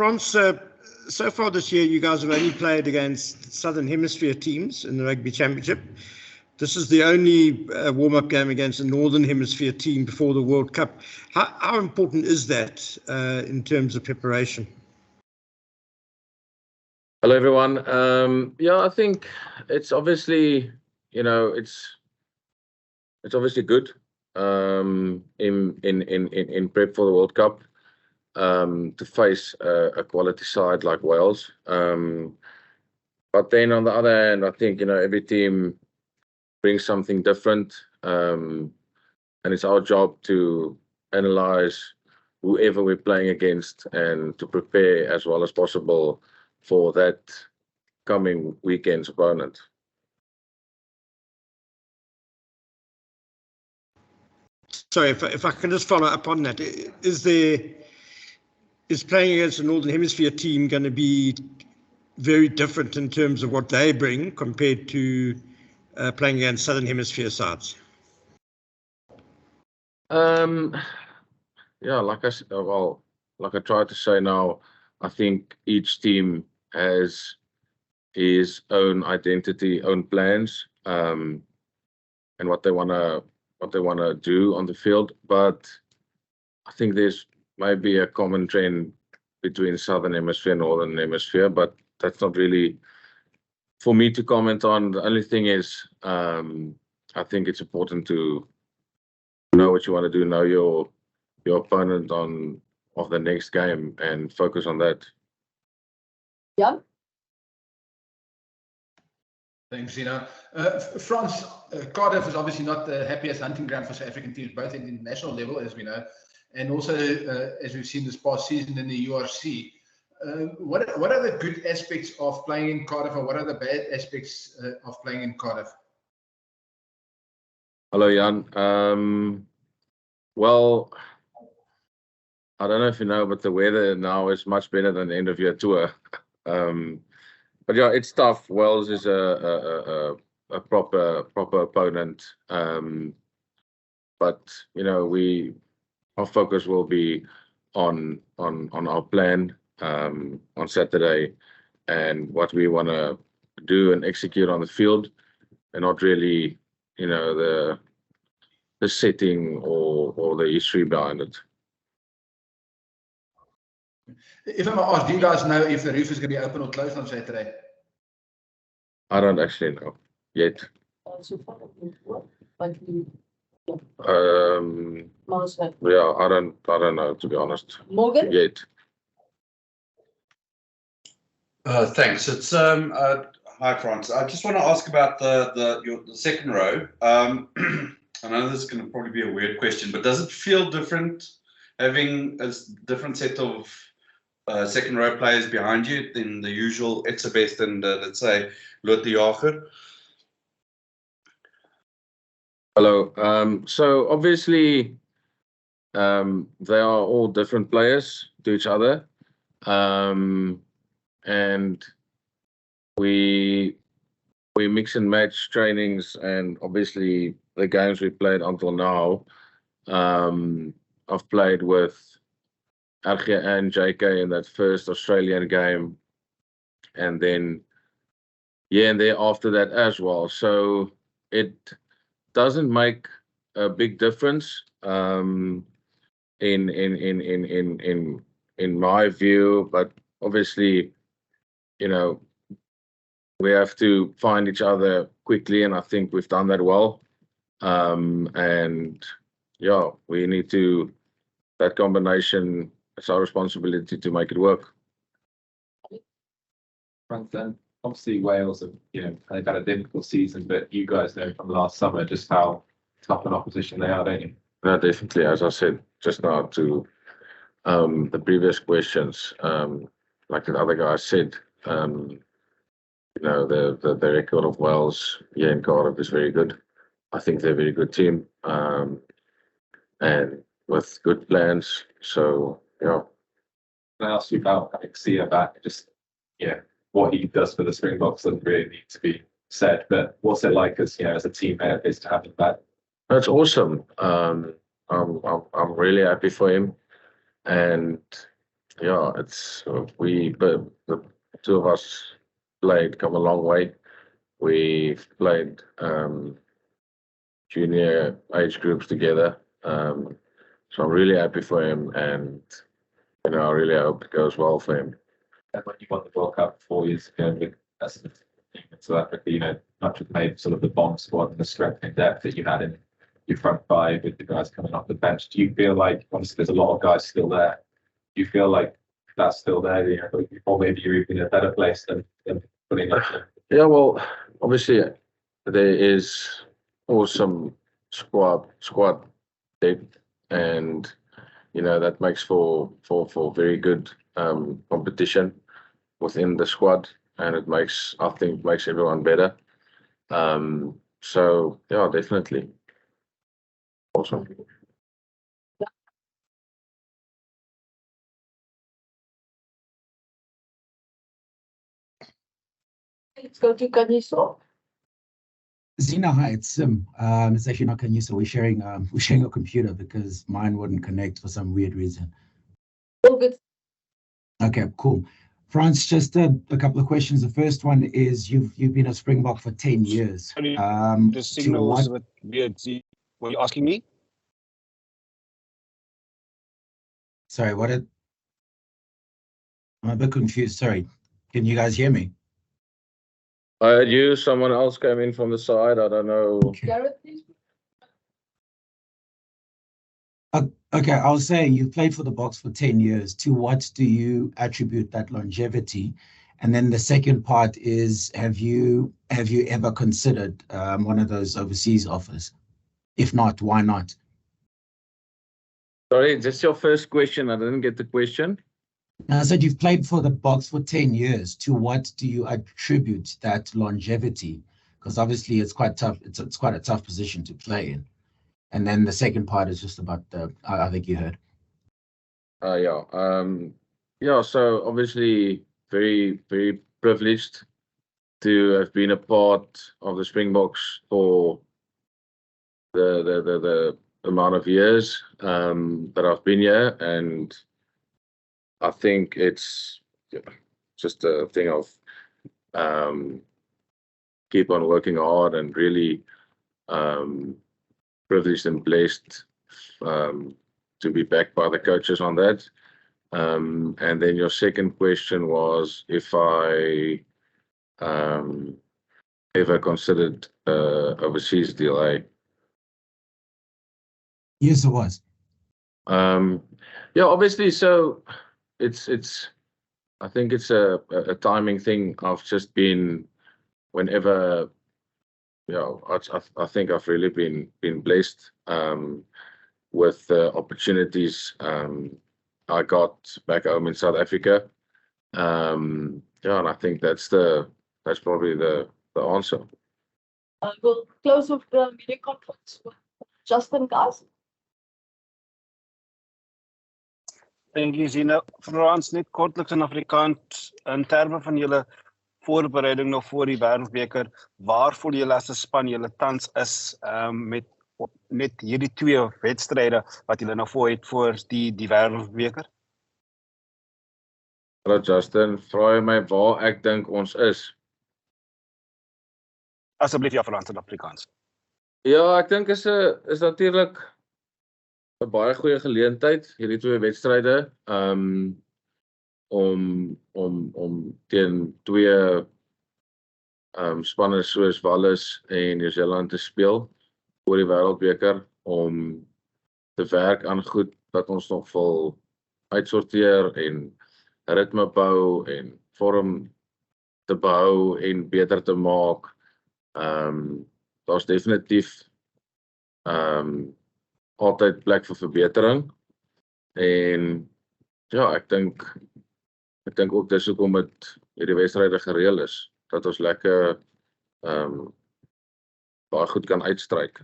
France, so far this year, you guys have only played against Southern Hemisphere teams in the Rugby Championship. This is the only warm-up game against a Northern Hemisphere team before the World Cup. How important is that in terms of preparation? Hello, everyone. Yeah, I think it's obviously, it's obviously good in prep for the World Cup to face a quality side like Wales. But then on the other hand, I think every team brings something different, and it's our job to analyze whoever we're playing against and to prepare as well as possible for that coming weekend's opponent. Sorry, if I can just follow up on that, is playing against a Northern Hemisphere team going to be very different in terms of what they bring compared to playing against Southern Hemisphere sides? Yeah, like I tried to say now, I think each team has his own identity, own plans, and what they wanna do on the field. But I think there's maybe a common trend between Southern Hemisphere and Northern Hemisphere, but that's not really for me to comment on. The only thing is, I think it's important to know what you want to do, know your opponent of the next game, and focus on that. Yeah. Thanks, Zina. Frans, Cardiff is obviously not the happiest hunting ground for South African teams, both at the international level, as we know, and also as we've seen this past season in the URC. What are the good aspects of playing in Cardiff, or what are the bad aspects of playing in Cardiff? Hello, Jan. Well, I don't know if you know, but the weather now is much better than the end of your tour. But yeah, it's tough. Wales is a proper opponent. But our focus will be on our plan on Saturday and what we want to do and execute on the field, and not really the setting or the history behind it. If I may ask, do you guys know if the roof is going to be open or closed on Saturday? I don't actually know yet. Yeah, I don't know, to be honest. Morgan? Yet. Thanks. It's hi, Frans. I just want to ask about the second row. I know this is going to probably be a weird question, but does it feel different having a different set of second row players behind you than the usual Etzebeth and let's say Lotte Jager? Hello. So obviously, they are all different players to each other, and we mix and match trainings, and obviously the games we played until now. I've played with RG and JK in that first Australian game, and then and there after that as well. So it doesn't make a big difference in my view, but obviously we have to find each other quickly, and I think we've done that well. And yeah, we need to, that combination, it's our responsibility to make it work. Frans, then obviously Wales have they've had a difficult season, but you guys know from last summer just how tough an opposition they are, don't you? No, definitely. As I said just now to the previous questions, like the other guy said, the record of Wales here in Cardiff is very good. I think they're a very good team, and with good plans. So yeah. Can I ask you about Xia back? Just what he does for the Springboks doesn't really need to be said, but what's it like as a teammate is to have him back? That's awesome. I'm really happy for him, and Yeah, the two of us come a long way. We've played junior age groups together. So I'm really happy for him, and I really hope it goes well for him. And when you won the World Cup 4 years ago with that's the team in South Africa, not just made sort of the bomb squad and the strength and depth that you had in your front five with the guys coming off the bench. Do you feel like, obviously there's a lot of guys still there, do you feel like that's still there, or maybe you're even in a better place than putting it? Yeah, well, obviously there is awesome squad depth, and that makes for very good competition within the squad, and I think makes everyone better. So yeah, definitely awesome. Let's go to Kaniso. Zina, hi, it's Sim. It's actually not Kaniso. We're sharing a computer because mine wouldn't connect for some weird reason. All good. Okay, cool. Frans, just a couple of questions. The first one is you've been a Springbok for 10 years. The signal was a bit weird. Were you asking me? Sorry, I'm a bit confused. Sorry. Can you guys hear me? I heard you. Someone else came in from the side. I don't know. Gareth, please. Okay, I was saying you played for the Boks for 10 years. To what do you attribute that longevity? And then the second part is, have you ever considered one of those overseas offers? If not, why not? Sorry, just your first question. I didn't get the question. I said you've played for the Boks for 10 years. To what do you attribute that longevity? Because obviously it's quite tough. It's quite a tough position to play in. And then the second part is just about I think you heard. Yeah. So obviously very, very privileged to have been a part of the Springboks for the amount of years that I've been here, and I think it's just a thing of keep on working hard and really privileged and blessed to be backed by the coaches on that. And then your second question was if I ever considered overseas deal. Yes, it was. Yeah, obviously. So it's I think it's a timing thing. I've just been whenever. I think I've really been blessed with the opportunities I got back home in South Africa. And I think that's probably the answer. We'll close with the media conference with Justin, guys. Thank you, Zina. Frans, net kortliks in Afrikaans in terme van julle voorbereiding nog voor die Wêreldbeker, waar voel julle as 'n span julle tans is met net hierdie 2 wedstryde wat julle nou voor het voor die Wêreldbeker? Hallo Justin, vra jy my waar ek dink ons is? Asseblief ja, Frans in Afrikaans. Ja, ek dink is natuurlik 'n baie goeie geleentheid hierdie 2 wedstryde om teen 2 spanne soos Wallis en New Zealand te speel oor die Wêreldbeker, om te werk aan goed wat ons nog wil uitsorteer en ritme bou en vorm te bou en beter te maak. Daar's definitief altyd plek vir verbetering, en ja, ek dink ook dis hoekom dit hierdie wedstryde gereël is, dat ons lekker baie goed kan uitstryk.